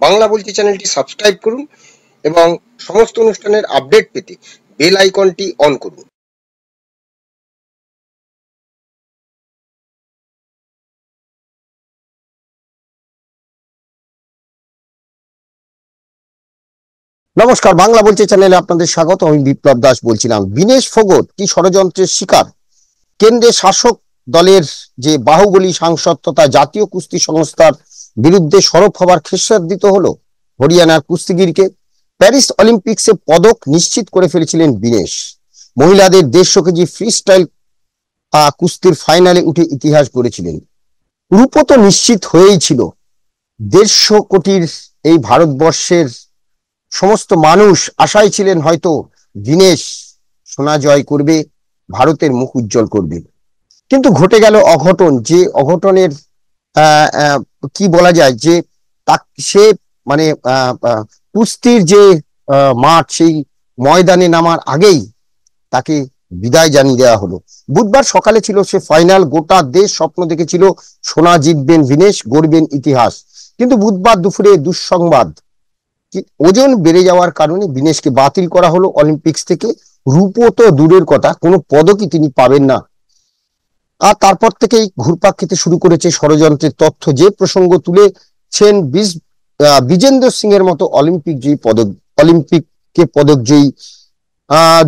বাংলা বলছি চ্যানেলটি সাবস্ক্রাইব করুন এবং সমস্ত অনুষ্ঠানের আপডেট পেতে বেল আইকনটি অন করুন। নমস্কার, বাংলা বলছি চ্যানেলে আপনাদের স্বাগত। আমি বিপ্লব দাস বলছিলাম। বিনেশ ফোগট কি ষড়যন্ত্রের শিকার? কেন্দ্রের শাসক দলের যে বাহুবলী সাংসদ তথা জাতীয় কুস্তি সংস্থার বিরুদ্ধে সরব হবার খেসারত দিতে হলো হরিয়ানার কুস্তিগিরকে। প্যারিস অলিম্পিক্সে পদক নিশ্চিত করে ফেলেছিলেন বিনেশ। মহিলাদের 150 কেজি ফ্রি স্টাইল কুস্তির ফাইনালে উঠে ইতিহাস গড়েছিলেন। রূপ তো নিশ্চিত হয়েই ছিল। 150 কোটির এই ভারতবর্ষের সমস্ত মানুষ আশায় ছিলেন হয়তো বিনেশ সোনা জয় করবে, ভারতের মুখ উজ্জ্বল করবে। কিন্তু ঘটে গেল অঘটন। যে অঘটনের কি বলা যায়, যে সে মানে কুস্তির যে মাঠ, সেই ময়দানে নামার আগেই তাকে বিদায় জানিয়ে দেওয়া হলো। বুধবার সকালে ছিল সে ফাইনাল। গোটা দেশ স্বপ্ন দেখেছিল সোনা জিতবেন বিনেশ, গড়বেন ইতিহাস। কিন্তু বুধবার দুপুরে দুঃসংবাদ, ওজন বেড়ে যাওয়ার কারণে বিনেশকে বাতিল করা হলো অলিম্পিক্স থেকে। রূপও তো দূরের কথা, কোনো পদকই তিনি পাবেন না। আর তারপর থেকেই ঘুরপাক খেতে শুরু করেছে ষড়যন্ত্রের তথ্য। যে প্রসঙ্গ তুলেছেন বিজেন্দ্র সিং এর মতো অলিম্পিকে পদক জয়ী।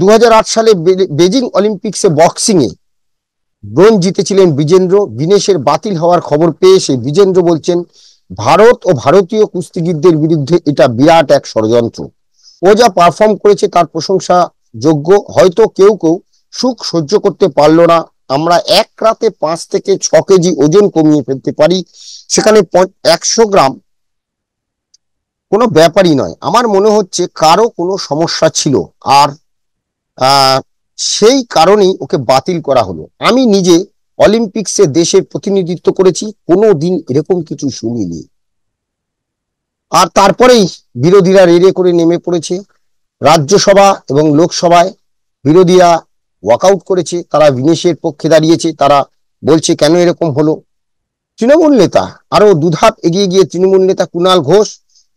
2008 সালে বেজিং অলিম্পিক্সে বক্সিং এ ব্রোঞ্জ জিতেছিলেন বিজেন্দ্র। বিনেশের বাতিল হওয়ার খবর পেয়ে সে বিজেন্দ্র বলছেন, ভারত ও ভারতীয় কুস্তিগিরদের বিরুদ্ধে এটা বিরাট এক ষড়যন্ত্র। ও যা পারফর্ম করেছে তার প্রশংসা যোগ্য। হয়তো কেউ কেউ সুখ সহ্য করতে পারলো না। আমরা এক রাতে 5 থেকে 6 কেজি ওজন কমিয়ে ফেলতে পারি, সেখানে 100 গ্রাম কোনো ব্যাপারই নয়। আমার মনে হচ্ছে কারো কোনো সমস্যা ছিল, আর সেই কারণেই ওকে বাতিল করা হলো। আমি নিজে অলিম্পিক্সে দেশের প্রতিনিধিত্ব করেছি, কোনো দিন এরকম কিছু শুনিনি। আর তারপরেই বিরোধীরা রেড়ে করে নেমে পড়েছে। রাজ্যসভা এবং লোকসভায় বিরোধীরা ওয়াকআউট করেছে, তারা বিনেশের পক্ষে দাঁড়িয়েছে। তারা বলছে কেন এরকম হলো। তৃণমূল নেতা আরো দুধাপ এগিয়ে গিয়ে তৃণমূল নেতা কুণাল ঘোষ,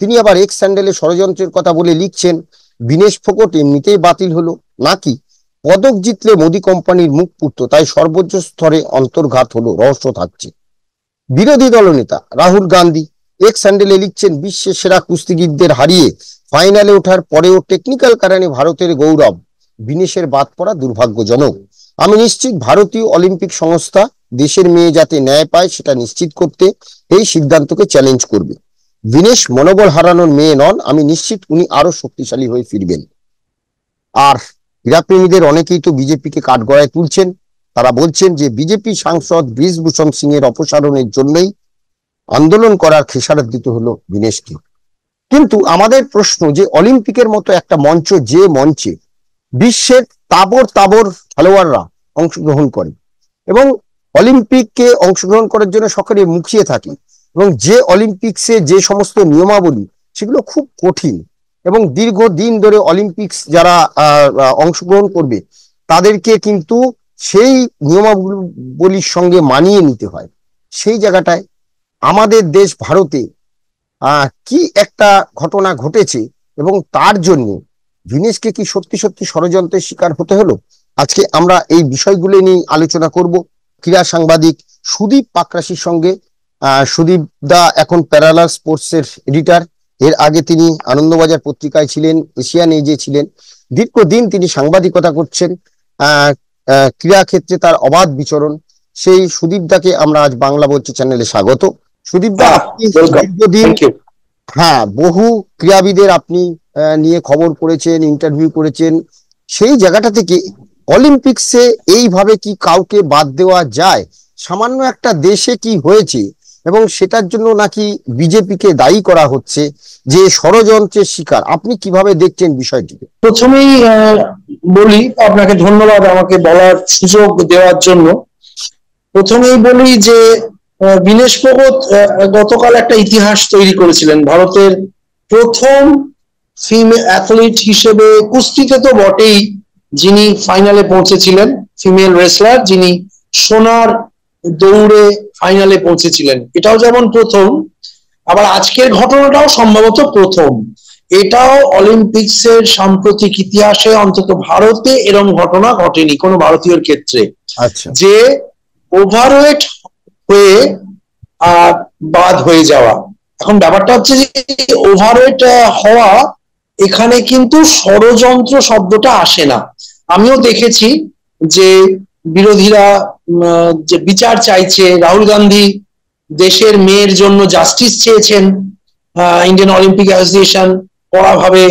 তিনি আবার এক্স স্যান্ডেলে ষড়যন্ত্রের কথা বলে লিখছেন, বিনেশ ফোগট এমনিতেই বাতিল হলো নাকি পদক জিতলে মোদী কোম্পানির মুখ পুড়ত, তাই সর্বোচ্চ স্তরে অন্তর্ঘাত হলো, রহস্য থাকছে। বিরোধী দলনেতা রাহুল গান্ধী এক্স স্যান্ডেলে লিখছেন, বিশ্বের সেরা কুস্তিগিরদের হারিয়ে ফাইনালে ওঠার পরেও টেকনিক্যাল কারণে ভারতের গৌরব, বিনেশের বাদ পড়া দুর্ভাগ্যজনক। আমি নিশ্চিত ভারতীয় অলিম্পিক সংস্থা দেশের মেয়ে যাতে ন্যায় পায় সেটা নিশ্চিত করতে এই সিদ্ধান্তকে চ্যালেঞ্জ করবে। বিনেশ মনোবল হারানোর মেয়ে নন, আমি নিশ্চিত উনি আরো শক্তিশালী হয়ে ফিরবেন। আর ক্রীড়াপ্রেমীদের অনেকেই তো বিজেপিকে কাঠগড়ায় তুলছেন। তারা বলছেন যে বিজেপি সাংসদ ব্রিজভূষণ সিং এর অপসারণের জন্যই আন্দোলন করার খেসারত দিতে হলো বিনেশকে। কিন্তু আমাদের প্রশ্ন, যে অলিম্পিকের মতো একটা মঞ্চ, যে মঞ্চে বিশ্বের তাবর তাবর খেলোয়াড়রা অংশগ্রহণ করে এবং অলিম্পিককে অংশগ্রহণ করার জন্য সকলে মুখিয়ে থাকে, এবং যে অলিম্পিক্সে যে সমস্ত নিয়মাবলী সেগুলো খুব কঠিন, এবং দীর্ঘদিন ধরে অলিম্পিক্স যারা অংশগ্রহণ করবে তাদেরকে কিন্তু সেই নিয়মাবলীর সঙ্গে মানিয়ে নিতে হয়। সেই জায়গাটায় আমাদের দেশ ভারতে কি একটা ঘটনা ঘটেছে, এবং তার জন্য বিনেশকে কি সত্যি সত্যি ষড়যন্ত্রের শিকার হতে হলো? আজকে আমরা এই বিষয়গুলো নিয়ে আলোচনা করব ক্রীড়া সাংবাদিক সুদীপ পাকরাশির সঙ্গে। সুদীপ দা এখন প্যারালাল স্পোর্টস এর এডিটর। এর আগে তিনি আনন্দবাজার পত্রিকায় ছিলেন, এশিয়ান এজে ছিলেন। দীর্ঘদিন তিনি সাংবাদিকতা করছেন। ক্রীড়া ক্ষেত্রে তার অবাধ বিচরণ। সেই সুদীপ দাকে আমরা আজ বাংলা বলছি চ্যানেলে স্বাগত। সুদীপ দা, আপনি দীর্ঘদিন বহু ক্রীড়াবিদের আপনি নিয়ে খবর করেছেন, ইন্টারভিউ করেছেন। সেই জায়গাটা থেকে অলিম্পিক্সে এইভাবে কি কাউকে বাদ দেওয়া যায়? সামান্য একটা দেশে কি হয়েছে, এবং সেটার জন্য নাকি বিজেপিকে দায়ী করা হচ্ছে যে ষড়যন্ত্রের শিকার। আপনি কিভাবে দেখছেন বিষয়টিকে? প্রথমেই বলি, আপনাকে ধন্যবাদ আমাকে বলার সুযোগ দেওয়ার জন্য। প্রথমেই বলি যে বিনেশ ফোগট গতকাল একটা ইতিহাস তৈরি করেছিলেন। ভারতের প্রথম ফিমেল অ্যাথলিট হিসেবে, কুস্তিতে তো বটেই, যিনি ফাইনালে পৌঁছেছিলেন, ফিমেল রেসলার যিনি সোনার দৌড়ে ফাইনালে পৌঁছেছিলেন, এটাও যেমন প্রথম, আবার আজকের ঘটনাটাও সম্ভবত প্রথম। এটাও অলিম্পিক্সের সাম্প্রতিক ইতিহাসে অন্তত ভারতে এরকম ঘটনা ঘটেনি কোনো ভারতীয়র ক্ষেত্রে, আচ্ছা। যে ওভারওয়েট হয়ে বাদ হয়ে যাওয়া। এখন ব্যাপারটা হচ্ছে যে ওভারওয়েট হওয়া, এখানে কিন্তু ষড়যন্ত্র শব্দটা আসে না। আমিও দেখেছি যে বিরোধীরা যে বিচার চাইছে, রাহুল গান্ধী দেশের মেয়ের জন্য জাস্টিস চেয়েছেন, ইন্ডিয়ান অলিম্পিক অ্যাসোসিয়েশন কড়াভাবে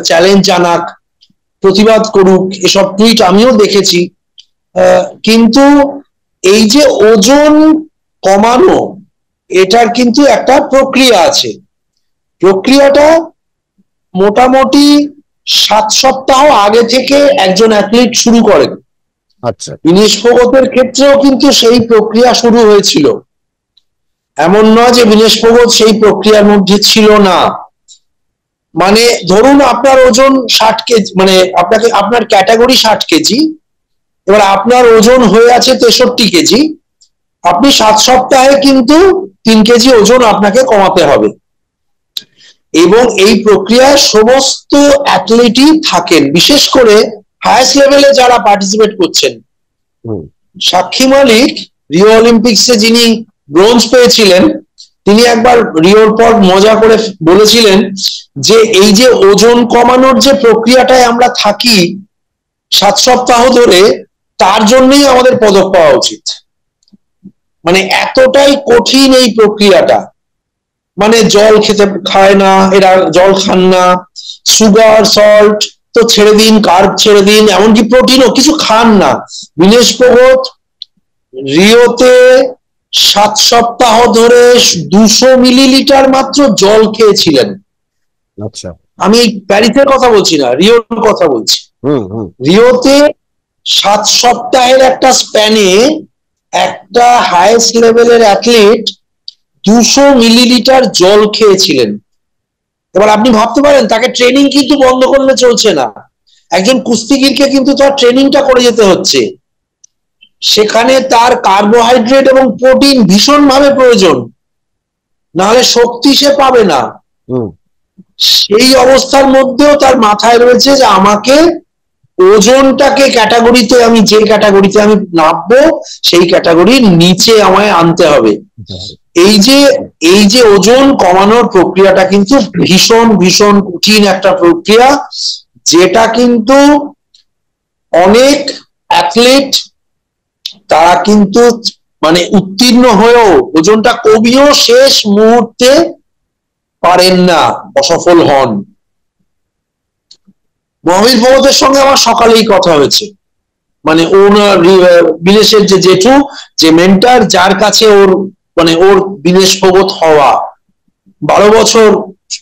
চ্যালেঞ্জ জানাক, প্রতিবাদ করুক, এসব টুইট আমিও দেখেছি। কিন্তু এই যে ওজন কমানো, এটার কিন্তু একটা প্রক্রিয়া আছে। প্রক্রিয়াটা মোটামুটি 7 সপ্তাহ আগে থেকে একজন অ্যাথলিট শুরু করেন। আচ্ছা। বিনেশ ফোগতের ক্ষেত্রেও কিন্তু সেই প্রক্রিয়া শুরু হয়েছিল। এমন নয় যে বিনেশ ফোগত সেই প্রক্রিয়ার মধ্যে ছিল না। মানে ধরুন আপনার ওজন 60 কেজি, মানে আপনার ক্যাটাগরি 60 কেজি, এবার আপনার ওজন হয়ে আছে 63 কেজি, আপনি 7 সপ্তাহে কিন্তু 3 কেজি ওজন আপনাকে কমাতে হবে। এবং এই প্রক্রিয়ায় সমস্ত অ্যাথলিটই থাকেন, বিশেষ করে হাইয়েস্ট লেভেলে যারা পার্টিসিপেট করছেন। সাক্ষী মালিক রিও অলিম্পিক্সে যিনি ব্রোঞ্জ পেয়েছিলেন, তিনি একবার রিওর পর মজা করে বলেছিলেন যে এই যে ওজন কমানোর যে প্রক্রিয়াটায় আমরা থাকি 7 সপ্তাহ ধরে, তার জন্যই আমাদের পদক পাওয়া উচিত। মানে এতটাই কঠিন এই প্রক্রিয়াটা। মানে জল খায় না এরা, জল খান না, সুগার সল্ট তো ছেড়ে দিন, কার্ব ছেড়ে দিন, এমনকি প্রোটিনও কিছু খান না। বিনেশ ফোগত রিওতে 7 সপ্তাহ ধরে 200 মিলিলিটার মাত্র জল খেয়েছিলেন। আচ্ছা। আমি প্যারিসের কথা বলছি না, রিওর কথা বলছি। রিওতে 7 সপ্তাহের একটা স্প্যানে একটা হাইয়েস্ট লেভেলের অ্যাথলিট 200 মিলিলিটার জল খেয়েছিলেন। এবার আপনি ভাবতে পারেন তাকে ট্রেনিং কিন্তু বন্ধ করলে চলছে না। একজন কুস্তিগিরকে কিন্তু তার ট্রেনিংটা করে যেতে হচ্ছে। সেখানে তার কার্বোহাইড্রেট এবং প্রোটিন ভীষণভাবে প্রয়োজন, নাহলে শক্তি সে পাবে না। সেই অবস্থার মধ্যেও তার মাথায় রয়েছে যে আমাকে ওজনটাকে ক্যাটাগরিতে, আমি যে ক্যাটাগরিতে আমি নামবো সেই ক্যাটাগরির নিচে আমায় আনতে হবে। এই যে ওজন কমানোর প্রক্রিয়াটা কিন্তু ভীষণ ভীষণ কঠিন একটা প্রক্রিয়া, যেটা কিন্তু অনেক অ্যাথলিট তারা কিন্তু মানে উত্তীর্ণ হয়েও ওজনটা কমিয়েও শেষ মুহূর্তে পারেন না, অসফল হন। মহাবীর ভগতের সঙ্গে আমার সকালেই কথা হয়েছে। মানে ওনার বিনেশের যে জেঠু, যে মেন্টার, যার কাছে ওর মানে ওর বিনেশ ফোগত হওয়া, 12 বছর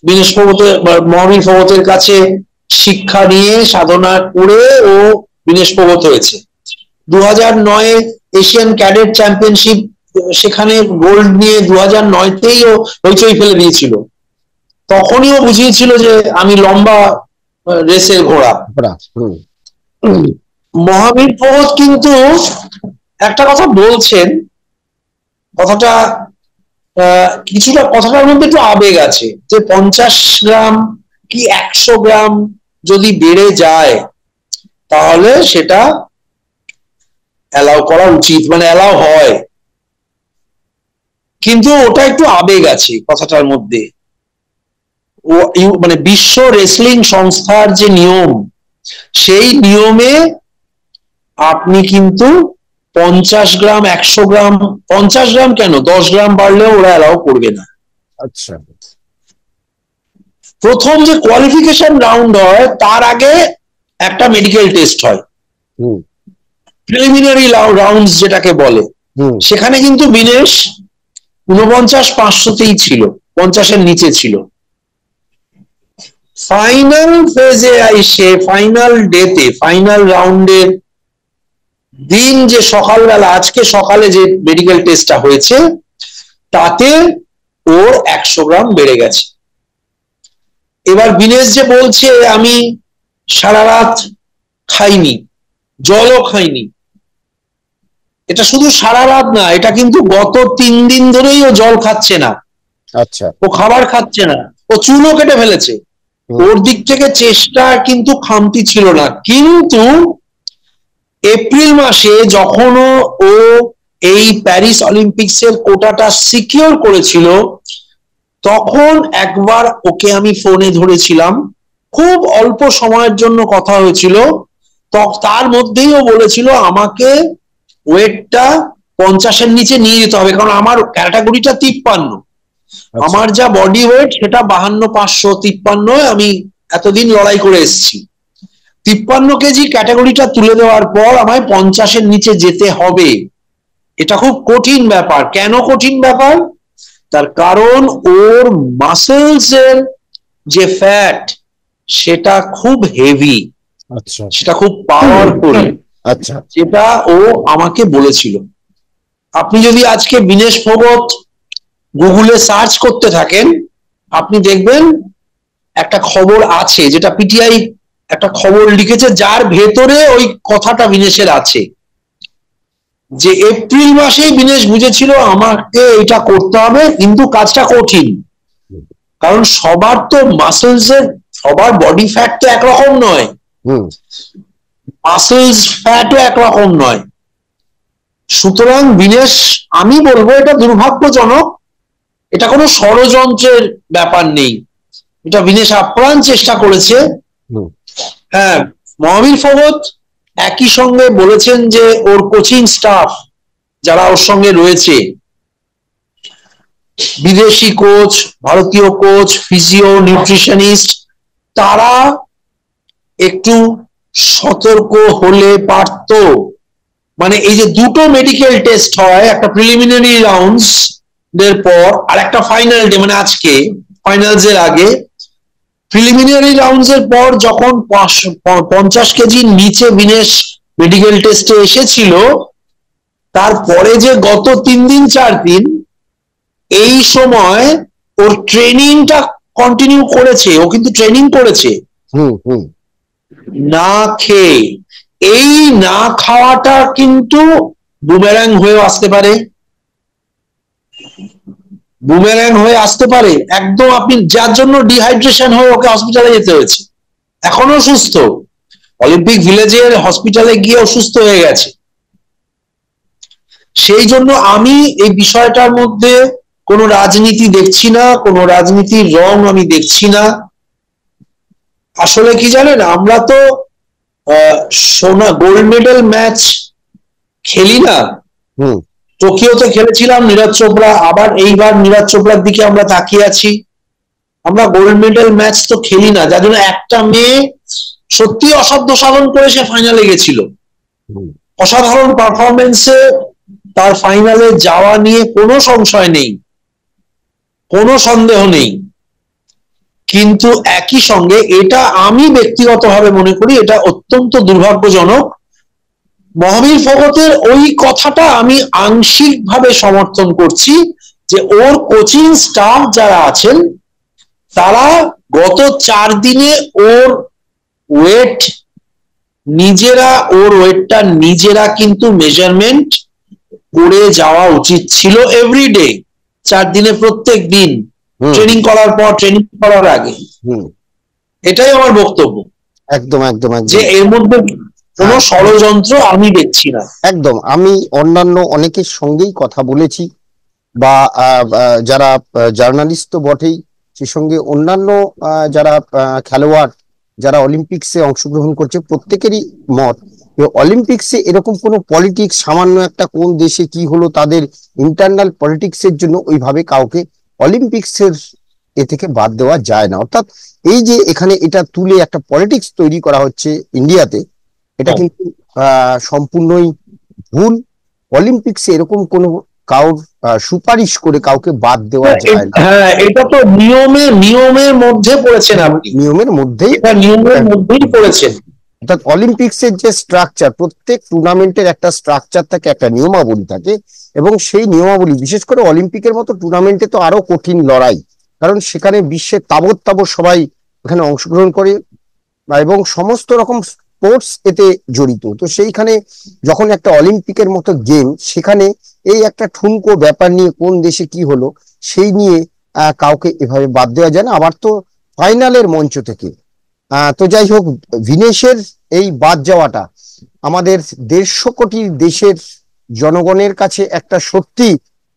বিনেশ ফোগতের মহাবীর ভগতের কাছে শিক্ষা নিয়ে সাধনা করে ও বিনেশ ফোগত হয়েছে। 2009 এশিয়ান ক্যাডেট চ্যাম্পিয়নশিপ, সেখানে গোল্ড নিয়ে 2009তেই ও হইচই ফেলে দিয়েছিল। তখনই ও বুঝিয়েছিল যে আমি লম্বা রেসের ঘোড়া। মহাবীর ভগত কিন্তু একটা কথা বলছেন, কথাটা কিছুটা কথাটার মধ্যে একটু আবেগ আছে, যে 50 গ্রাম কি 100 গ্রাম যদি বেড়ে যায় তাহলে সেটা অ্যালাউ করা উচিত, মানে অ্যালাউ হয়। কিন্তু ওটা একটু আবেগ আছে কথাটার মধ্যে। ও মানে বিশ্ব রেসলিং সংস্থার যে নিয়ম, সেই নিয়মে আপনি কিন্তু 50 গ্রাম 100 গ্রাম, 50 গ্রাম কেন 10 গ্রাম বাড়লেও ওরা অ্যালাউ করবে না। আচ্ছা। প্রথম যে কোয়ালিফিকেশন রাউন্ড হয় তার আগে একটা মেডিকেল টেস্ট হয়, প্রিলিমিনারি রাউন্ড যেটাকে বলে। সেখানে কিন্তু বিনেশ 49-500তেই ছিল, 50-এর নিচে ছিল। ফাইনাল ফেজে এসে, ফাইনাল ডেতে, ফাইনাল রাউন্ডের দিন যে সকালবেলা, আজকে সকালে যে মেডিকেল টেস্টটা হয়েছে, তাতে ওর 100 গ্রাম বেড়ে গেছে। এবার বিনেশ যে বলছে আমি সারা রাত খাইনি, জলও খাইনি, এটা শুধু সারা রাত না, এটা কিন্তু গত 3 দিন ধরেই ও জল খাচ্ছে না। আচ্ছা। ও খাবার খাচ্ছে না, ও চুলও কেটে ফেলেছে। ওর দিক থেকে চেষ্টা কিন্তু খামতি ছিল না, কিন্তু এপ্রিল মাসে যখন ও এই প্যারিস অলিম্পিক্সের কোটাটা সিকিউর করেছিল, তখন একবার ওকে আমি ফোনে ধরেছিলাম, খুব অল্প সময়ের জন্য কথা হয়েছিল। তার মধ্যেই ও বলেছিল আমাকে ওয়েটটা 50-এর নিচে নিয়ে যেতে হবে, কারণ আমার ক্যাটাগরিটা 53, আমার যা বডি ওয়েট সেটা 52, 553 আমি এতদিন লড়াই করে এসেছি। 53 কেজি ক্যাটাগরিটা তুলে দেওয়ার পর আমায় 50-এর নিচে যেতে হবে। এটা খুব কঠিন ব্যাপার। কেন কঠিন ব্যাপার? তার কারণ ওর মাসেলস এর যে ফ্যাট সেটা খুব হেভি, আচ্ছা, সেটা খুব পাওয়ারফুল, আচ্ছা, যেটা ও আমাকে বলেছিল। আপনি যদি আজকে বিনেশ ফোগট গুগলে সার্চ করতে থাকেন, আপনি দেখবেন একটা খবর আছে, যেটা পিটিআই একটা খবর লিখেছে, যার ভেতরে ওই কথাটা বিনেশের আছে, যে এপ্রিল মাসেই বিনেশ বুঝেছিল আমাকে এটা করতে হবে, কিন্তু কাজটা কঠিন, কারণ সবার তো মাসেলস এর, সবার বডি ফ্যাট তো একরকম নয়, মাসেলস ফ্যাটও একরকম নয়। সুতরাং বিনেশ, আমি বলবো এটা দুর্ভাগ্যজনক, এটা কোনো ষড়যন্ত্রের ব্যাপার নেই, এটা বিনেশ আপ্রাণ চেষ্টা করেছে। হ্যাঁ, মহাবীর ফোগট একই সঙ্গে বলেছেন যে ওর কোচিং স্টাফ যারা ওর সঙ্গে রয়েছে, বিদেশি কোচ, ভারতীয় কোচ, ফিজিও, নিউট্রিশনিস্ট, তারা একটু সতর্ক হলে পারত। মানে এই যে দুটো মেডিকেল টেস্ট হয়, একটা প্রিলিমিনারি রাউন্ডস এর পর আর একটা ফাইনাল ডে, মানে আজকে ফাইনালস এর আগে, প্রিলিমিনারি রাউন্ডস এর পর যখন 50 কেজির নিচে বিনেশ মেডিকেল টেস্টে এসেছিল, তারপরে যে গত 3 দিন 4 দিন এই সময় ওর ট্রেনিংটা কন্টিনিউ করেছে, ও কিন্তু ট্রেনিং করেছে না খেয়ে। এই না খাওয়াটা কিন্তু বুমেরাং হয়ে আসতে পারে, বুমেরাং হয়ে আসতে পারে একদম। আপনি যার জন্য ডিহাইড্রেশন হয়ে ওকে হসপিটালে যেতে হয়েছে, এখনো সুস্থ, অলিম্পিক ভিলেজের হসপিটালে গিয়ে অসুস্থ হয়ে গেছে। সেই জন্য আমি এই বিষয়টার মধ্যে কোনো রাজনীতি দেখছি না, কোনো রাজনীতির রং আমি দেখছি না। আসলে কি জানেন, আমরা তো সোনা গোল্ড মেডেল ম্যাচ খেলি না। টোকিওতে খেলেছিলাম নীরজ চোপড়া, আবার এইবার নীরজ চোপড়ার দিকে আমরা তাকিয়ে আছি। আমরা গোল্ড মেডেল ম্যাচ তো খেলি না, যার জন্য একটা মেয়ে সত্যি অসাধ্য সাধন করে সে ফাইনালে গেছিল, অসাধারণ পারফরমেন্সে তার ফাইনালে যাওয়া নিয়ে কোনো সংশয় নেই, কোনো সন্দেহ নেই। কিন্তু একই সঙ্গে এটা আমি ব্যক্তিগতভাবে মনে করি এটা অত্যন্ত দুর্ভাগ্যজনক। মহাবীর ফোগটের ওই কথাটা আমি আংশিকভাবে সমর্থন করছি, যে ওর কোচিং স্টাফ যারা আছেন তারা গত 4 দিনে ওর ওয়েট নিজেরা, ওর ওয়েটটা নিজেরা কিন্তু মেজারমেন্ট করে যাওয়া উচিত ছিল এভরিডে, 4 দিনে প্রত্যেক দিন, ট্রেনিং করার পর, ট্রেনিং করার আগে। এটাই আমার বক্তব্য। একদম একদম একদম, যে এর মধ্যে কোনো ষড়যন্ত্র আমি দেখছি না। একদম। আমি অন্যান্য অনেকের সঙ্গেই কথা বলেছি, বা যারা জার্নালিস্ট তো বটেই, সে সঙ্গে অন্যান্য যারা খেলোয়াড় যারা অলিম্পিক্সে অংশগ্রহণ করছে, প্রত্যেকেরই মত অলিম্পিক্সে এরকম কোনো পলিটিক্স, সামান্য একটা কোন দেশে কি হলো তাদের ইন্টারনাল পলিটিক্সের জন্য ওইভাবে কাউকে অলিম্পিক্সের এ থেকে বাদ দেওয়া যায় না। অর্থাৎ এই যে এখানে এটা তুলে একটা পলিটিক্স তৈরি করা হচ্ছে ইন্ডিয়াতে, এটা কিন্তু সম্পূর্ণই ভুল। অলিম্পিক্সে এরকম কোনো কাউর সুপারিশ করে কাউকে বাদ দেওয়া যায় না। হ্যাঁ, এটা তো নিয়মের মধ্যে পড়েছেন আপনি, নিয়মের মধ্যেই, এটা নিয়মের মধ্যেই পড়েছেন। অর্থাৎ অলিম্পিক্সের যে স্ট্রাকচার, প্রত্যেক টুর্নামেন্টের একটা স্ট্রাকচার থাকে, একটা নিয়মাবলী থাকে, এবং সেই নিয়মাবলী বিশেষ করে অলিম্পিকের মতো টুর্নামেন্টে তো আরো কঠিন লড়াই, কারণ সেখানে বিশ্বের তাবৎ তাবৎ সবাই এখানে অংশগ্রহণ করে, এবং সমস্ত রকম স্পোর্টস এতে জড়িত। তো সেইখানে যখন একটা অলিম্পিকের মতো গেম, সেখানে এই একটা ঠুনকো ব্যাপার নিয়ে কোন দেশে কি হলো সেই নিয়ে কাউকে এভাবে বাদ দেওয়া যায় না, আবার তো ফাইনালের মঞ্চ থেকে। তো যাই হোক, ভিনেশের এই বাদ যাওয়াটা আমাদের 150 কোটি দেশের জনগণের কাছে একটা সত্যি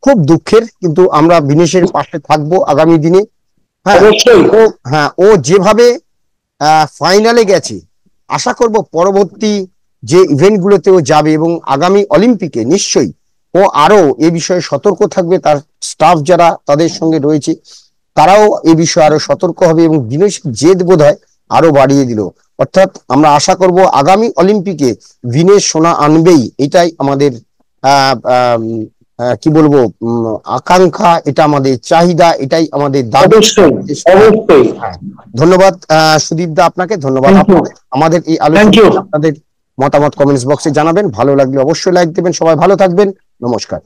খুব দুঃখের, কিন্তু আমরা ভিনেশের পাশে থাকবো আগামী দিনে। হ্যাঁ, ও যেভাবে ফাইনালে গেছে, আশা করব পরবর্তী যে ইভেন্ট গুলোতেও যাবে এবং আগামী অলিম্পিকে নিশ্চয়ই ও আরো এ বিষয়ে সতর্ক থাকবে। তার স্টাফ যারা তাদের সঙ্গে রয়েছে তারাও এ বিষয়ে আরো সতর্ক হবে এবং ভিনেশের জেদ বোধহয় আরো বাড়িয়ে দিল। অর্থাৎ আমরা আশা করব আগামী অলিম্পিকে ভিনেশ সোনা আনবেই, এটাই আমাদের কি বলবো, আকাঙ্ক্ষা, এটা আমাদের চাহিদা, এটাই আমাদের দাবি। ধন্যবাদ সুদীপ দা, আপনাকে ধন্যবাদ। আমাদের এই আলোচনা আপনাদের মতামত কমেন্টস বক্সে জানাবেন, ভালো লাগলে অবশ্যই লাইক দেবেন। সবাই ভালো থাকবেন, নমস্কার।